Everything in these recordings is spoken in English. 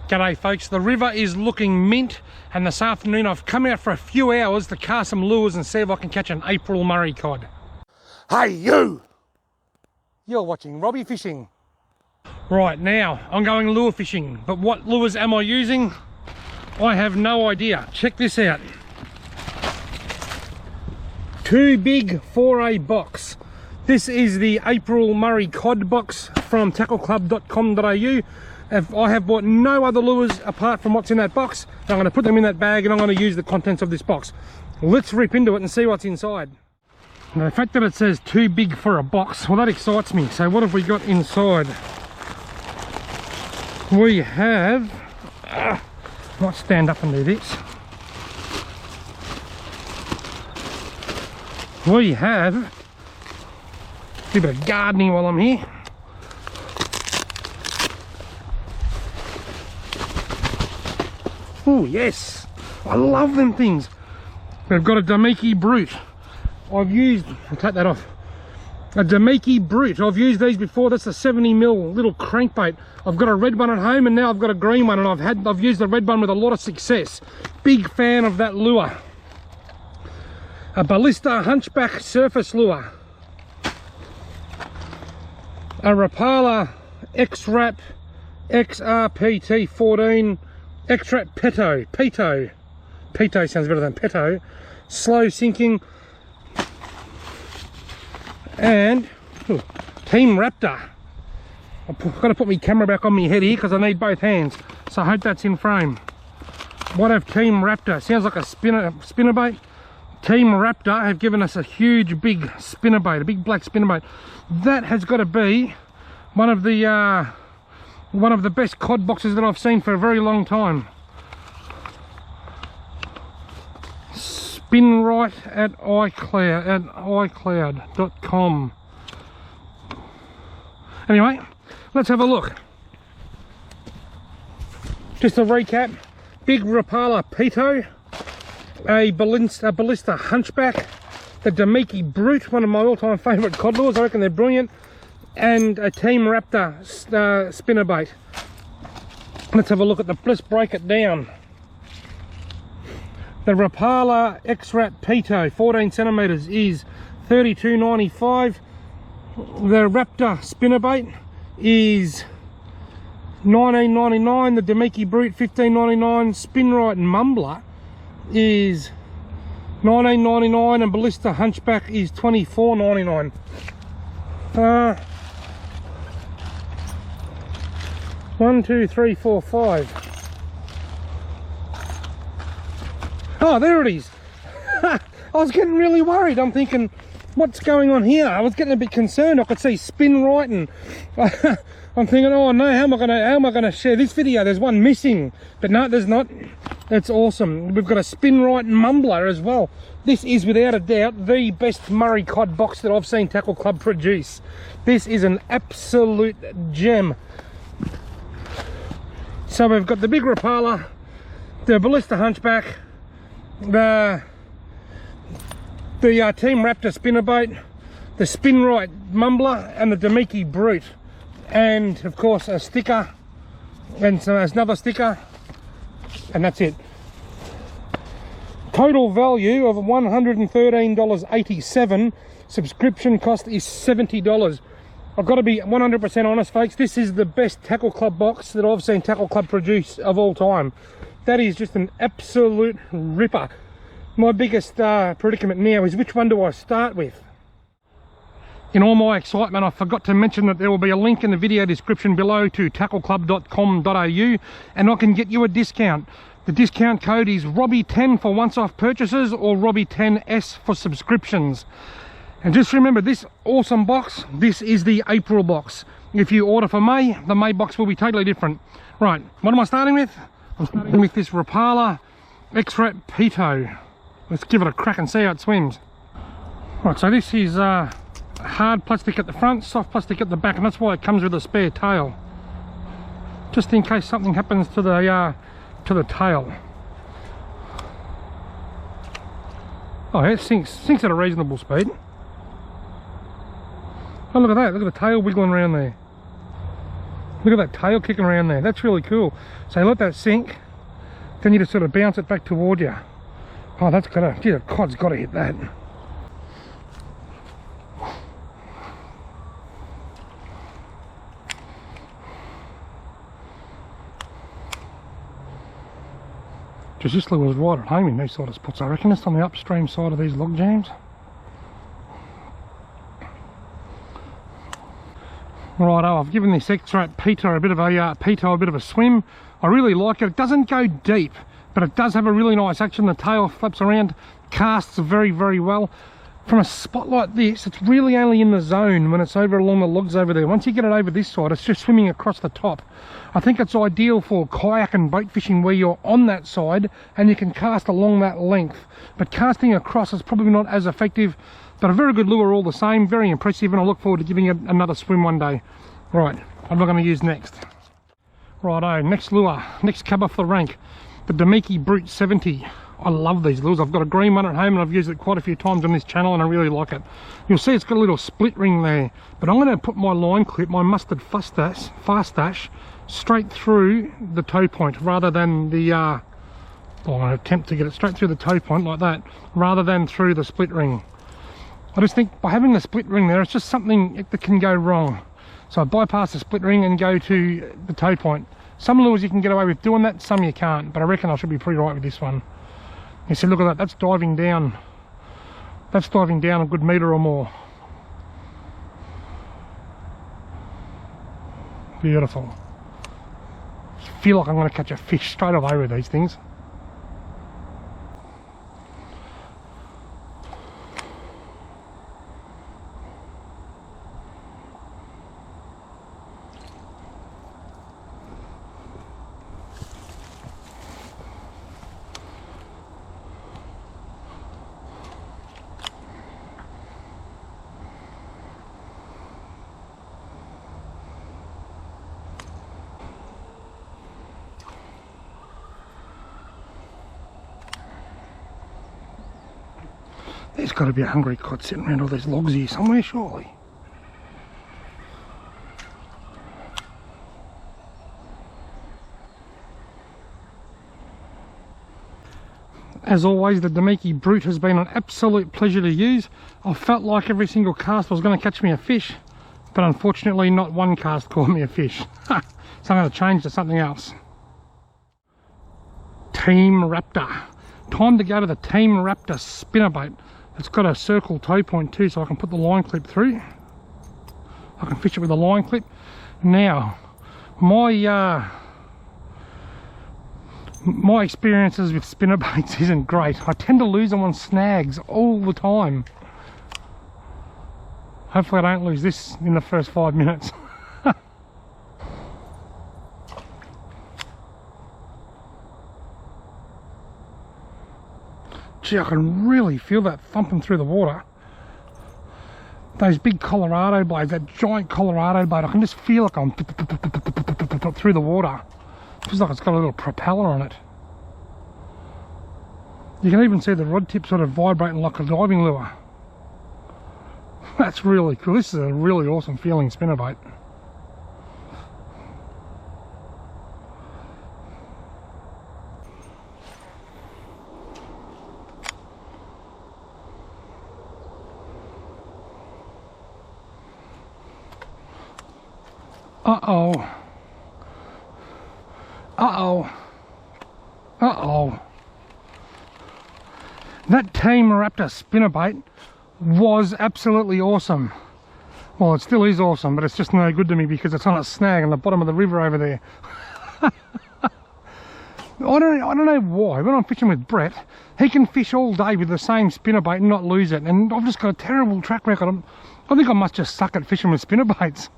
G'day folks, the river is looking mint, and this afternoon I've come out for a few hours to cast some lures and see if I can catch an April Murray cod. Hey you! You're watching Robbie Fishing. Right, now I'm going lure fishing, but what lures am I using? I have no idea. Check this out. Too big for a box. This is the April Murray cod box from tackleclub.com.au. I have bought no other lures apart from what's in that box. I'm going to put them in that bag and I'm going to use the contents of this box. Let's rip into it and see what's inside. Now, the fact that it says too big for a box, well, that excites me. So what have we got inside? We have... might stand up and do this. We have... do a bit of gardening while I'm here. Oh yes, I love them things. They've got a Damiki Brute. I'll take that off. A Damiki Brute. I've used these before. That's a 70mm little crankbait. I've got a red one at home and now I've got a green one, and I've used the red one with a lot of success. Big fan of that lure. A Ballista Hunchback surface lure. A Rapala X-Rap XRPT 14 X-Rap Peto sounds better than Peto. Slow sinking. And Team Raptor. I've got to put my camera back on my head here because I need both hands. So I hope that's in frame. What of Team Raptor? Sounds like a spinnerbait. Team Raptor have given us a huge big spinnerbait, a big black spinnerbait. That has got to be one of the best cod boxes that I've seen for a very long time. Spinrite at iCloud.com. Anyway, let's have a look. Just a recap: big Rapala Peto, a Ballista Hunchback, the Damiki Brute, one of my all-time favourite cod lures. I reckon they're brilliant. And a Team Raptor spinnerbait. Let's have a look at let's break it down. The Rapala X-Rap Peto 14cm is $32.95. The Raptor spinnerbait is $19.99. The Damiki Brute $15.99. Spinrite and Mumbler is $19.99, and Ballista Hunchback is $24.99. 1, 2, 3, 4, 5. Oh, there it is. I was getting really worried. I'm thinking, what's going on here? I was getting a bit concerned. I could see Spinrite, and I'm thinking, oh no, how am I gonna share this video? There's one missing. But no, there's not. It's awesome. We've got a Spinrite and Mumbler as well. This is without a doubt the best Murray cod box that I've seen Tackle Club produce. This is an absolute gem. So we've got the big Rapala, the Ballista Hunchback, the Team Raptor spinnerbait, the Spinrite Mumbler, and the Damiki Brute, and of course a sticker, and so there's another sticker, and that's it. Total value of $113.87. Subscription cost is $70. I've got to be 100% honest, folks. This is the best Tackle Club box that I've seen Tackle Club produce of all time. That is just an absolute ripper. My biggest predicament now is which one do I start with? In all my excitement, I forgot to mention that there will be a link in the video description below to tackleclub.com.au, and I can get you a discount. The discount code is Robbie10 for once-off purchases, or Robbie10S for subscriptions. And just remember, this awesome box, this is the April box. If you order for May, the May box will be totally different. Right, what am I starting with? I'm starting with this Rapala X-Rap Peto. Let's give it a crack and see how it swims. Right, so this is hard plastic at the front, soft plastic at the back, and that's why it comes with a spare tail. Just in case something happens to the tail. Oh, it sinks at a reasonable speed. Oh, look at that, look at the tail wiggling around there. Look at that tail kicking around there. That's really cool. So you let that sink, then you just sort of bounce it back toward you. Oh, that's gotta, gee, the cod's gotta hit that. Just this lure was right at home in these sort of spots. I reckon it's on the upstream side of these log jams. Righto, I've given this X-Rap Pitot a bit of a swim. I really like it. It doesn't go deep, but it does have a really nice action. The tail flaps around, casts very, very well. From a spot like this, it's really only in the zone when it's over along the logs over there. Once you get it over this side, it's just swimming across the top. I think it's ideal for kayak and boat fishing where you're on that side and you can cast along that length. But casting across is probably not as effective, but a very good lure all the same, very impressive, and I look forward to giving it another swim one day. Right, what am I going to use next? Righto, next lure, next cab off the rank, the Damiki Brute 70. I love these lures. I've got a green one at home and I've used it quite a few times on this channel and I really like it. You'll see it's got a little split ring there, but I'm going to put my line clip, my Mustad Fast Dash, straight through the toe point rather than the, well, I'm going to attempt to get it straight through the toe point like that, rather than through the split ring. I just think by having the split ring there, it's just something that can go wrong. So I bypass the split ring and go to the toe point. Some lures you can get away with doing that, some you can't, but I reckon I should be pretty right with this one. You see, look at that, that's diving down. That's diving down a good metre or more. Beautiful. I feel like I'm going to catch a fish straight away with these things. There's got to be a hungry cod sitting around all these logs here somewhere, surely. As always, the Damiki Brute has been an absolute pleasure to use. I felt like every single cast was going to catch me a fish, but unfortunately not one cast caught me a fish. So I'm going to change to something else. Team Raptor. Time to go to the Team Raptor spinnerbait. It's got a circle toe point too, so I can put the line clip through. I can fish it with a line clip. Now, my experiences with spinnerbaits isn't great. I tend to lose them on snags all the time. Hopefully I don't lose this in the first 5 minutes. Gee, I can really feel that thumping through the water. Those big Colorado blades, that giant Colorado blade, I can just feel like I'm through the water. Feels like it's got a little propeller on it. You can even see the rod tip sort of vibrating like a diving lure. That's really cool. This is a really awesome feeling spinnerbait. Uh-oh. Uh-oh. Uh-oh. That Team Raptor spinnerbait was absolutely awesome. Well, it still is awesome, but it's just no good to me because it's on a snag on the bottom of the river over there. I don't know why. When I'm fishing with Brett, he can fish all day with the same spinnerbait and not lose it. And I've just got a terrible track record. I think I must just suck at fishing with spinnerbaits.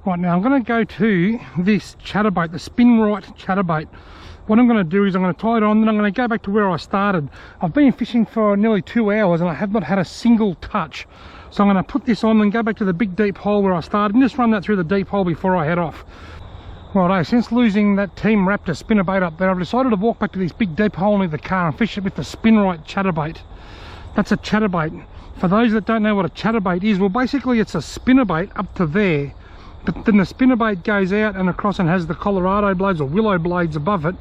Right, now I'm going to go to this chatterbait, the Spinrite chatterbait. What I'm going to do is I'm going to tie it on, then I'm going to go back to where I started. I've been fishing for nearly 2 hours and I have not had a single touch. So I'm going to put this on and go back to the big deep hole where I started and just run that through the deep hole before I head off. Righto, since losing that Team Raptor spinnerbait up there, I've decided to walk back to this big deep hole near the car and fish it with the Spinrite chatterbait. That's a chatterbait. For those that don't know what a chatterbait is, well basically it's a spinnerbait up to there. but then the spinnerbait goes out and across and has the Colorado blades or willow blades above it.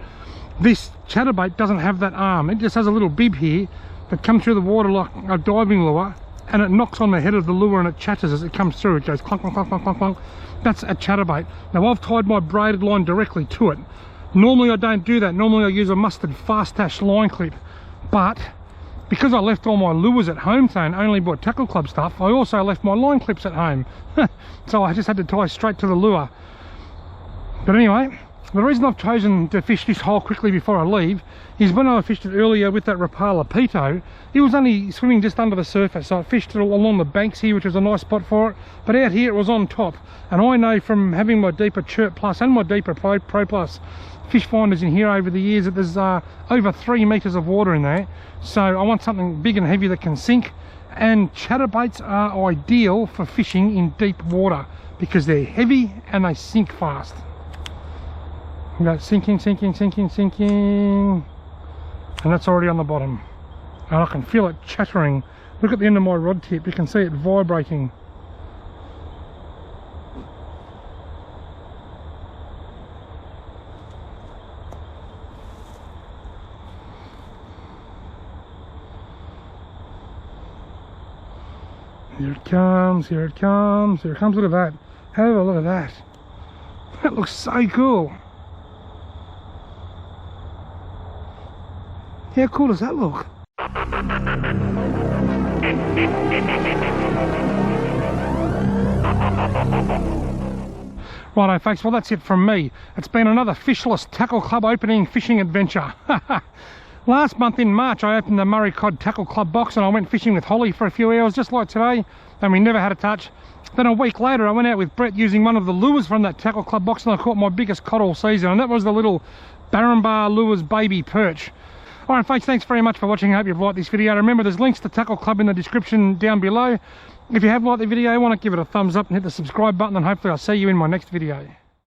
This chatterbait doesn't have that arm. It just has a little bib here that comes through the water like a diving lure, and it knocks on the head of the lure and it chatters as it comes through. It goes clunk, clunk, clunk, clunk, clunk, clunk. That's a chatterbait. Now I've tied my braided line directly to it. Normally I don't do that. Normally I use a Mustard Fast-Ash line clip, but because I left all my lures at home today and only bought Tackle Club stuff, I also left my line clips at home. So I just had to tie straight to the lure. But anyway, the reason I've chosen to fish this hole quickly before I leave is when I fished it earlier with that Rapala Pito, it was only swimming just under the surface, so I fished it along the banks here, which was a nice spot for it, but out here it was on top. And I know from having my deeper Chirp Plus and my deeper Pro Plus fish finders in here over the years that there's over 3 meters of water in there, so I want something big and heavy that can sink, and chatterbaits are ideal for fishing in deep water because they're heavy and they sink fast. We go sinking, sinking, sinking, sinking, and that's already on the bottom, and I can feel it chattering. Look at the end of my rod tip, you can see it vibrating. Here it comes, here it comes, here it comes. Look at that. Have a look at that. That looks so cool. How cool does that look? Righto folks, well that's it from me. It's been another Fishless Tackle Club opening fishing adventure. Last month in March I opened the Murray Cod Tackle Club box and I went fishing with Holly for a few hours just like today, and we never had a touch. Then a week later I went out with Brett using one of the lures from that Tackle Club box and I caught my biggest cod all season, and that was the little Barrambar Lures Baby Perch. Alright folks, thanks very much for watching. I hope you've liked this video. Remember there's links to Tackle Club in the description down below. If you have liked the video, why not give it a thumbs up and hit the subscribe button, and hopefully I'll see you in my next video.